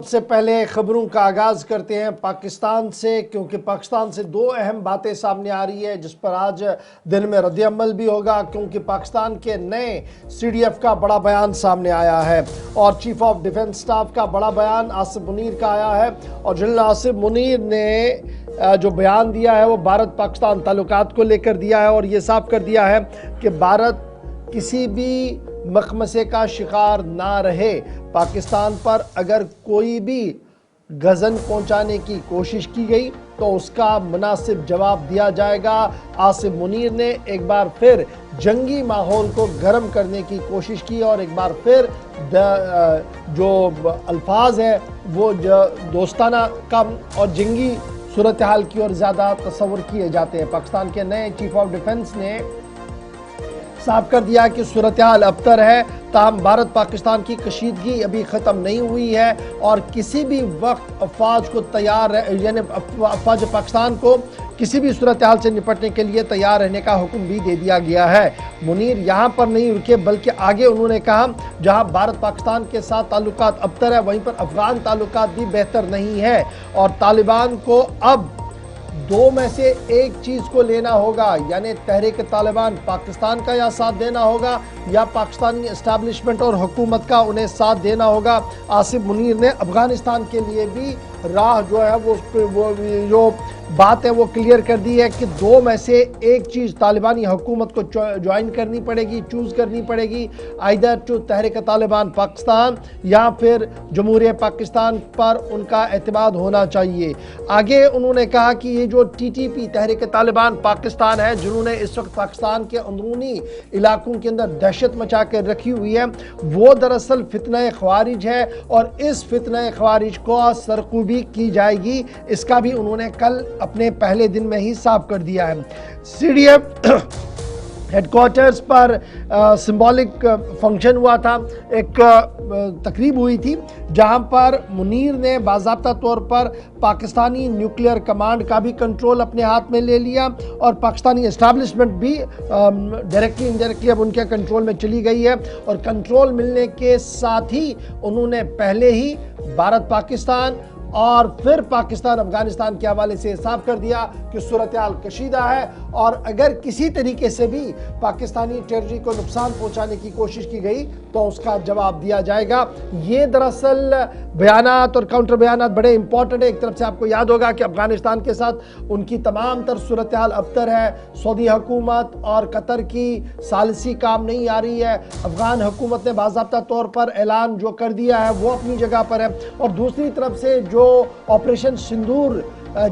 सबसे पहले खबरों का आगाज़ करते हैं पाकिस्तान से, क्योंकि पाकिस्तान से दो अहम बातें सामने आ रही है जिस पर आज दिन में रद्द-ए-अमल भी होगा, क्योंकि पाकिस्तान के नए CDF का बड़ा बयान सामने आया है और चीफ ऑफ डिफेंस स्टाफ का बड़ा बयान आसिफ मुनीर का आया है। और जनरल आसिफ मुनीर ने जो बयान दिया है वो भारत पाकिस्तान ताल्लुकात को लेकर दिया है और ये साफ कर दिया है कि भारत किसी भी मखमसे का शिकार ना रहे। पाकिस्तान पर अगर कोई भी गज़न पहुंचाने की कोशिश की गई तो उसका मुनासिब जवाब दिया जाएगा। आसिफ मुनीर ने एक बार फिर जंगी माहौल को गर्म करने की कोशिश की और एक बार फिर जो अल्फाज है वो दोस्ताना कम और जंगी सूरत हाल की ओर ज़्यादा तस्वर किए जाते हैं। पाकिस्तान के नए चीफ ऑफ डिफेंस ने साफ कर दिया कि सूरत हाल अबतर है, ताहम भारत पाकिस्तान की कशीदगी अभी ख़त्म नहीं हुई है और किसी भी वक्त अफवाज को तैयार यानी अफवाज पाकिस्तान को किसी भी सूरत हाल से निपटने के लिए तैयार रहने का हुक्म भी दे दिया गया है। मुनीर यहाँ पर नहीं रुके बल्कि आगे उन्होंने कहा जहाँ भारत पाकिस्तान के साथ ताल्लुकात अबतर है वहीं पर अफगान ताल्लुकात भी बेहतर नहीं है और तालिबान को अब दो में से एक चीज़ को लेना होगा, यानी तहरीक तालिबान पाकिस्तान का या साथ देना होगा या पाकिस्तानी एस्टैब्लिशमेंट और हुकूमत का उन्हें साथ देना होगा। आसिफ मुनीर ने अफगानिस्तान के लिए भी राह जो है वो जो बात है वो क्लियर कर दी है कि दो में से एक चीज़ तालिबानी हुकूमत को ज्वाइन करनी पड़ेगी, चूज़ करनी पड़ेगी, आइदर टू तहरीक तालिबान पाकिस्तान या फिर जमहूरियत पाकिस्तान पर उनका एतमाद होना चाहिए। आगे उन्होंने कहा कि ये जो TTP तहरीक तालिबान पाकिस्तान है जिन्होंने इस वक्त पाकिस्तान के अंदरूनी इलाकों के अंदर दहशत मचा कर रखी हुई है वो दरअसल फितना ख़वारिज है और इस फितना ख़वारिज को सरकूबी की जाएगी। इसका भी उन्होंने कल अपने पहले दिन में ही साफ कर दिया है। CDF हेडक्वार्टर्स पर सिंबॉलिक फंक्शन हुआ था, एक तकरीब हुई थी जहां पर मुनीर ने बाज़ाब्ता तौर पर पाकिस्तानी न्यूक्लियर कमांड का भी कंट्रोल अपने हाथ में ले लिया और पाकिस्तानी एस्टैब्लिशमेंट भी डायरेक्टली इनडायरेक्टली अब उनके कंट्रोल में चली गई है और कंट्रोल मिलने के साथ ही उन्होंने पहले ही भारत पाकिस्तान और फिर पाकिस्तान अफगानिस्तान के हवाले से साफ कर दिया कि सूरत हाल कशीदा है और अगर किसी तरीके से भी पाकिस्तानी टेरिटरी को नुकसान पहुंचाने की कोशिश की गई तो उसका जवाब दिया जाएगा। ये दरअसल बयानात और काउंटर बयानात बड़े इंपॉर्टेंट है। एक तरफ से आपको याद होगा कि अफगानिस्तान के साथ उनकी तमाम तर सूरत हाल अबतर है, सऊदी हुकूमत और कतर की सालिसी काम नहीं आ रही है, अफगान हुकूमत ने बाज़ाब्ता तौर पर ऐलान जो कर दिया है वो अपनी जगह पर है और दूसरी तरफ से जो ऑपरेशन सिंदूर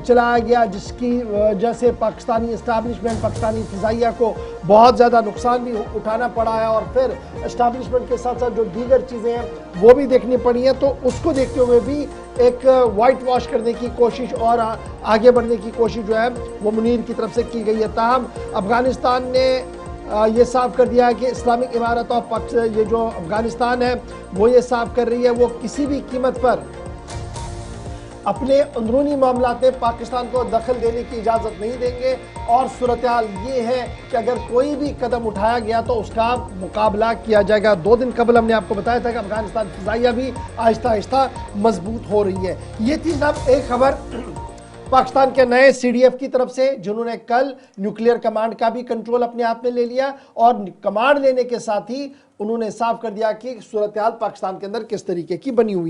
चलाया गया जिसकी वजह से पाकिस्तानी एस्टैब्लिशमेंट पाकिस्तानी फ़िज़ाइया को बहुत ज़्यादा नुकसान भी उठाना पड़ा है और फिर एस्टैब्लिशमेंट के साथ साथ जो दीगर चीज़ें हैं वो भी देखनी पड़ी हैं, तो उसको देखते हुए भी एक वाइट वॉश करने की कोशिश और आगे बढ़ने की कोशिश जो है वो मुनीर की तरफ से की गई है। ताहम अफगानिस्तान ने ये साफ कर दिया है कि इस्लामिक इमारत ऑफ ये जो अफगानिस्तान है वो ये साफ कर रही है वो किसी भी कीमत पर अपने अंदरूनी मामलात में पाकिस्तान को दखल देने की इजाज़त नहीं देंगे और सूरत हाल ये है कि अगर कोई भी कदम उठाया गया तो उसका मुकाबला किया जाएगा। 2 दिन कबल हमने आपको बताया था कि अफगानिस्तान फ़िज़ाइया भी आहिस्ता आहिस्ता मजबूत हो रही है। ये थी जनाब एक खबर पाकिस्तान के नए CDF की तरफ से जिन्होंने कल न्यूक्लियर कमांड का भी कंट्रोल अपने हाथ में ले लिया और कमांड लेने के साथ ही उन्होंने साफ कर दिया कि सूरत हाल पाकिस्तान के अंदर किस तरीके की बनी हुई है।